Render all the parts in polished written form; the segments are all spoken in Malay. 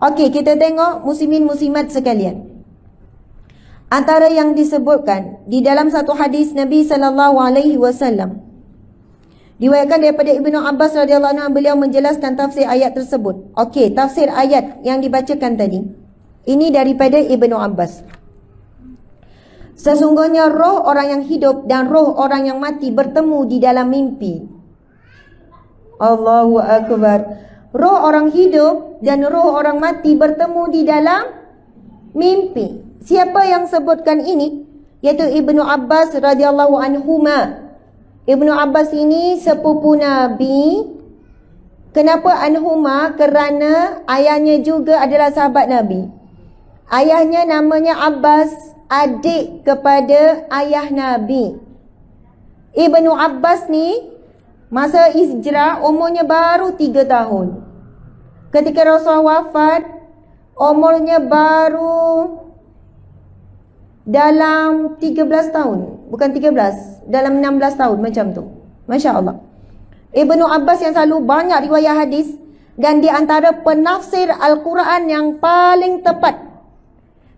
Okey, kita tengok muslimin muslimat sekalian. Antara yang disebutkan di dalam satu hadis Nabi SAW, riwayatkan daripada Ibnu Abbas radhiyallahu anhu, beliau menjelaskan tafsir ayat tersebut. Okey, tafsir ayat yang dibacakan tadi. Ini daripada Ibnu Abbas. Sesungguhnya roh orang yang hidup dan roh orang yang mati bertemu di dalam mimpi. Allahu Akbar. Roh orang hidup dan roh orang mati bertemu di dalam mimpi. Siapa yang sebutkan ini? Iaitu Ibnu Abbas radhiyallahu anhuma. Ibnu Abbas ini sepupu Nabi. Kenapa anhuma? Kerana ayahnya juga adalah sahabat Nabi. Ayahnya namanya Abbas, adik kepada ayah Nabi. Ibnu Abbas ni masa hijrah umurnya baru 3 tahun. Ketika Rasulullah wafat, umurnya baru dalam 13 tahun. Bukan 13, dalam 16 tahun macam tu. Masya Allah. Ibnu Abbas yang selalu banyak riwayat hadis dan di antara penafsir Al-Quran yang paling tepat,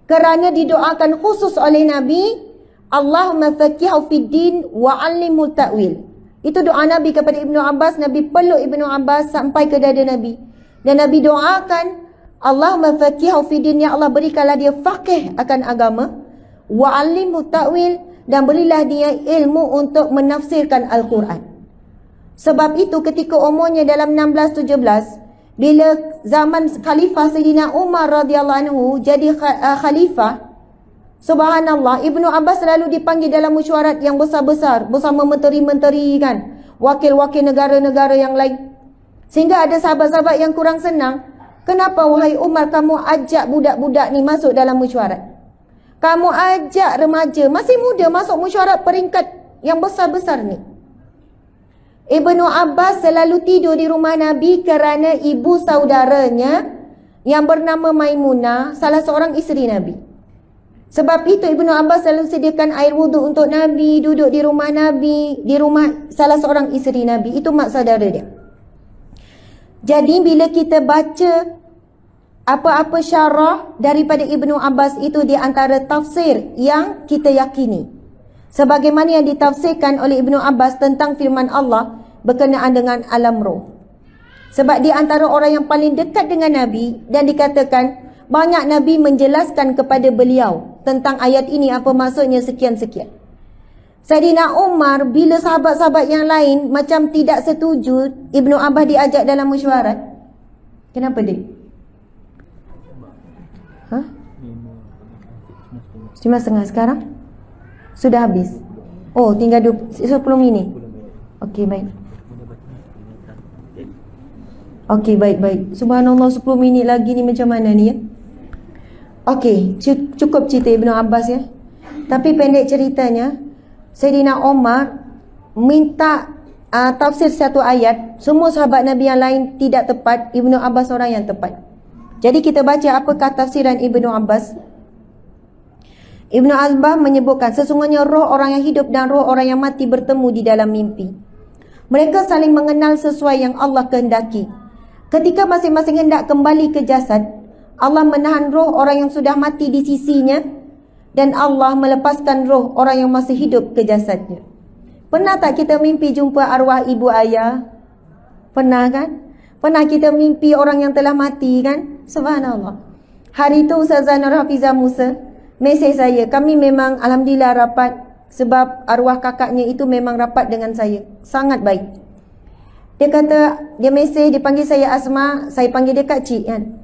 kerana didoakan khusus oleh Nabi, Allahumma faqihu fid din wa 'allimhu ta'wil. Itu doa Nabi kepada Ibnu Abbas. Nabi peluk Ibnu Abbas sampai ke dada Nabi. Dan Nabi doakan, Allahumma faqihu fid din, ya Allah berikanlah dia faqih akan agama, wa 'allimhu ta'wil, dan berilah dia ilmu untuk menafsirkan Al-Quran. Sebab itu ketika umurnya dalam 16-17, bila zaman Khalifah Sayyidina Umar radhiyallahu anhu jadi Khalifah, subhanallah, Ibnu Abbas selalu dipanggil dalam mesyuarat yang besar-besar bersama menteri-menteri kan, wakil-wakil negara-negara yang lain. Sehingga ada sahabat-sahabat yang kurang senang. Kenapa wahai Umar kamu ajak budak-budak ni masuk dalam mesyuarat? Kamu ajak remaja masih muda masuk mesyuarat peringkat yang besar-besar ni. Ibnu Abbas selalu tidur di rumah Nabi kerana ibu saudaranya yang bernama Maimunah salah seorang isteri Nabi. Sebab itu Ibnu Abbas selalu sediakan air wuduk untuk Nabi, duduk di rumah Nabi, di rumah salah seorang isteri Nabi. Itu mak saudara dia. Jadi bila kita baca apa-apa syarah daripada Ibnu Abbas, itu di antara tafsir yang kita yakini. Sebagaimana yang ditafsirkan oleh Ibnu Abbas tentang firman Allah berkenaan dengan alam roh. Sebab di antara orang yang paling dekat dengan Nabi, dan dikatakan banyak Nabi menjelaskan kepada beliau tentang ayat ini apa maksudnya sekian-sekian. Sayyidina Umar bila sahabat-sahabat yang lain macam tidak setuju Ibnu Abbas diajak dalam mesyuarat. Kenapa dia? 5:30 sekarang? Sudah habis? Oh, tinggal 10 minit. Okey, baik. Okey, baik. Subhanallah, 10 minit lagi ni macam mana ni ya? Okey, cukup cerita Ibnu Abbas ya. Tapi pendek ceritanya, Sayyidina Umar minta tafsir satu ayat. Semua sahabat Nabi yang lain tidak tepat, Ibnu Abbas orang yang tepat. Jadi kita baca apakah tafsiran Ibnu Abbas. Ibnu Abbas menyebutkan, sesungguhnya roh orang yang hidup dan roh orang yang mati bertemu di dalam mimpi. Mereka saling mengenal sesuai yang Allah kehendaki. Ketika masing-masing hendak kembali ke jasad, Allah menahan roh orang yang sudah mati di sisinya, dan Allah melepaskan roh orang yang masih hidup ke jasadnya. Pernah tak kita mimpi jumpa arwah ibu ayah? Pernah kan? Pernah kita mimpi orang yang telah mati kan? Subhanallah. Hari itu Ustazah Nur Hafizah Musa mesej saya. Kami memang alhamdulillah rapat, sebab arwah kakaknya itu memang rapat dengan saya. Sangat baik. Dia kata, dia mesej, dia panggil saya Asma, saya panggil dia Kak Cik kan.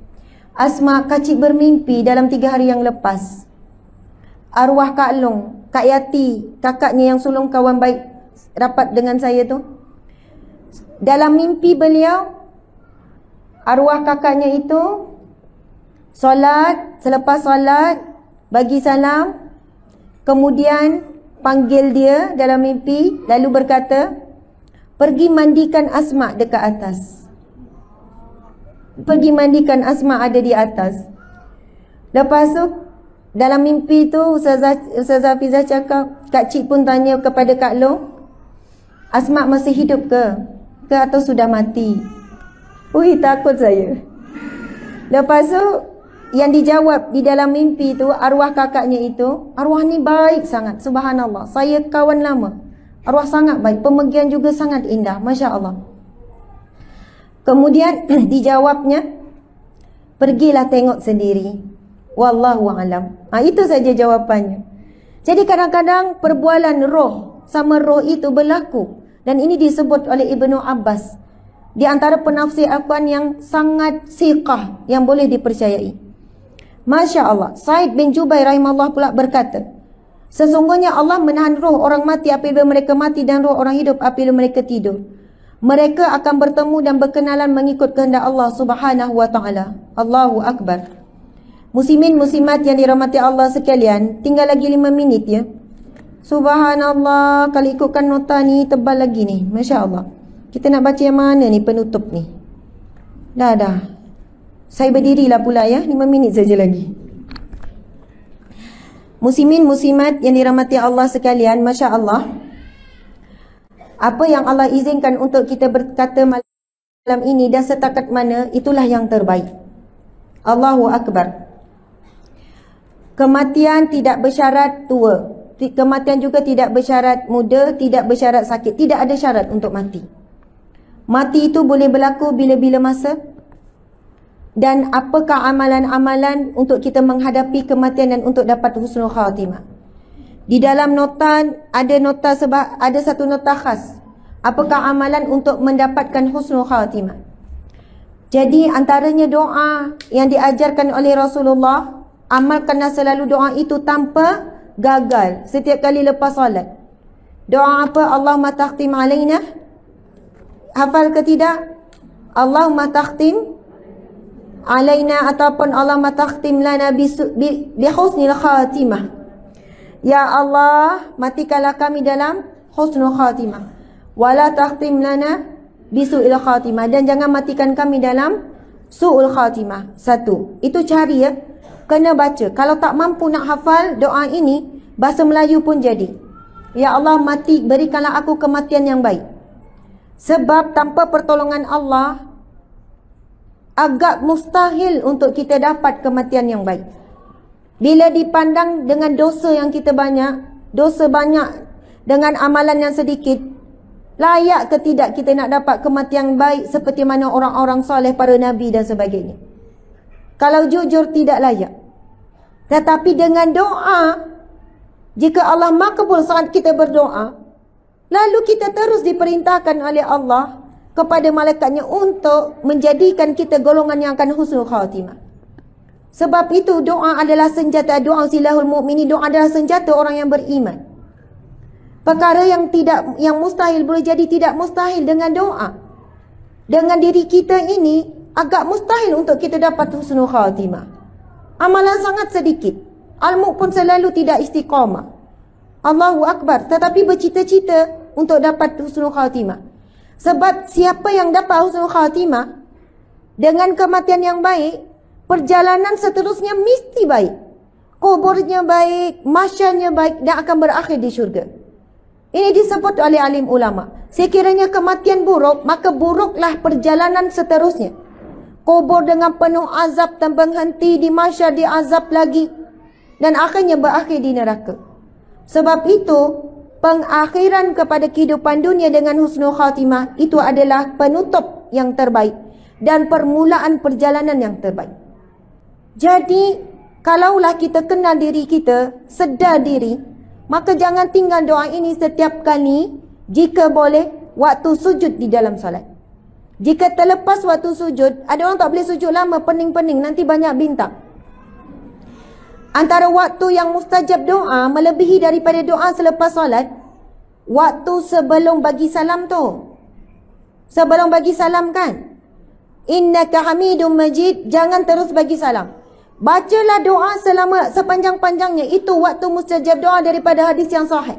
Asma, Kak Cik bermimpi dalam 3 hari yang lepas. Arwah Kak Long, Kak Yati, kakaknya yang sulung kawan baik rapat dengan saya tu. Dalam mimpi beliau, arwah kakaknya itu solat, selepas solat bagi salam, kemudian panggil dia dalam mimpi, lalu berkata, pergi mandikan Asma dekat atas. Pergi mandikan Asma ada di atas. Lepas tu dalam mimpi tu Ustazah Hafizah cakap, Kak Cik pun tanya kepada Kak Long, Asma masih hidup ke atau sudah mati? Ui, takut saya. Lepas tu yang dijawab di dalam mimpi tu, arwah kakaknya itu, arwah ni baik sangat, subhanallah. Saya kawan lama. Arwah sangat baik, pemergian juga sangat indah, Masya Allah. Kemudian dijawabnya, pergilah tengok sendiri. Wallahu a'lam. Itu saja jawapannya. Jadi kadang-kadang perbualan roh sama roh itu berlaku. Dan ini disebut oleh Ibnu Abbas. Di antara penafsir Al-Quran yang sangat siqah, yang boleh dipercayai. Masya Allah. Said bin Jubair rahimahullah pula berkata, sesungguhnya Allah menahan roh orang mati apabila mereka mati dan roh orang hidup apabila mereka tidur. Mereka akan bertemu dan berkenalan mengikut kehendak Allah Subhanahu wa ta'ala. Allahu Akbar. Muslimin muslimat yang dirahmati Allah sekalian, tinggal lagi 5 minit ya. Subhanallah, kalau ikutkan nota ni tebal lagi ni. Masya Allah. Kita nak baca yang mana ni penutup ni? Dah. Saya berdirilah pula ya, 5 minit saja lagi. Muslimin muslimat yang dirahmati Allah sekalian, Masya Allah. Apa yang Allah izinkan untuk kita berkata malam ini dan setakat mana, itulah yang terbaik. Allahu Akbar. Kematian tidak bersyarat tua. Kematian juga tidak bersyarat muda, tidak bersyarat sakit. Tidak ada syarat untuk mati. Mati itu boleh berlaku bila-bila masa. Dan apakah amalan-amalan untuk kita menghadapi kematian dan untuk dapat husnul khatimah. Di dalam nota ada satu nota khas. Apakah amalan untuk mendapatkan husnul khatimah? Jadi antaranya doa yang diajarkan oleh Rasulullah, amalkanlah selalu doa itu tanpa gagal setiap kali lepas solat. Doa apa? Allahumma takhtim alaina. Hafal ke tidak? Allahumma takhtim alaina, ataupun Allahumma takhtim lana bi husnil khatimah. Ya Allah, matikanlah kami dalam husnul khatimah. Wala takhtim lana bi su'il khatimah, dan jangan matikan kami dalam su'ul khatimah. Satu. Itu cari ya. Kena baca. Kalau tak mampu nak hafal doa ini, bahasa Melayu pun jadi. Ya Allah, berikanlah aku kematian yang baik. Sebab tanpa pertolongan Allah, agak mustahil untuk kita dapat kematian yang baik. Bila dipandang dengan dosa yang kita banyak dengan amalan yang sedikit, layak ke tidak kita nak dapat kematian yang baik seperti mana orang-orang soleh, para nabi dan sebagainya? Kalau jujur tidak layak. Tetapi dengan doa, jika Allah makbul saat kita berdoa, lalu kita terus diperintahkan oleh Allah kepada malaikatnya untuk menjadikan kita golongan yang akan husnul khatimah. Sebab itu doa adalah senjata. Doa silahul mu'mini, doa adalah senjata orang yang beriman. Perkara yang mustahil boleh jadi tidak mustahil dengan doa. Dengan diri kita ini agak mustahil untuk kita dapat husnul khatimah. Amalan sangat sedikit. Ilmu pun selalu tidak istiqamah. Allahu Akbar. Tetapi bercita-cita untuk dapat husnul khatimah. Sebab siapa yang dapat husnul khatimah dengan kematian yang baik, perjalanan seterusnya mesti baik. Kuburnya baik, mahsyarnya baik, dan akan berakhir di syurga. Ini disebut oleh alim ulama. Sekiranya kematian buruk, maka buruklah perjalanan seterusnya. Kubur dengan penuh azab dan berhenti, di mahsyar diazab lagi, dan akhirnya berakhir di neraka. Sebab itu, pengakhiran kepada kehidupan dunia dengan husnul khatimah itu adalah penutup yang terbaik dan permulaan perjalanan yang terbaik. Jadi, kalaulah kita kenal diri kita, sedar diri, maka jangan tinggal doa ini setiap kali, jika boleh, waktu sujud di dalam solat. Jika terlepas waktu sujud, ada orang tak boleh sujud lama, pening-pening, nanti banyak bintang. Antara waktu yang mustajab doa melebihi daripada doa selepas solat, waktu sebelum bagi salam tu. Sebelum bagi salam kan, innaka hamidum majid, jangan terus bagi salam. Bacalah doa selama sepanjang-panjangnya. Itu waktu mustajab doa daripada hadis yang sahih.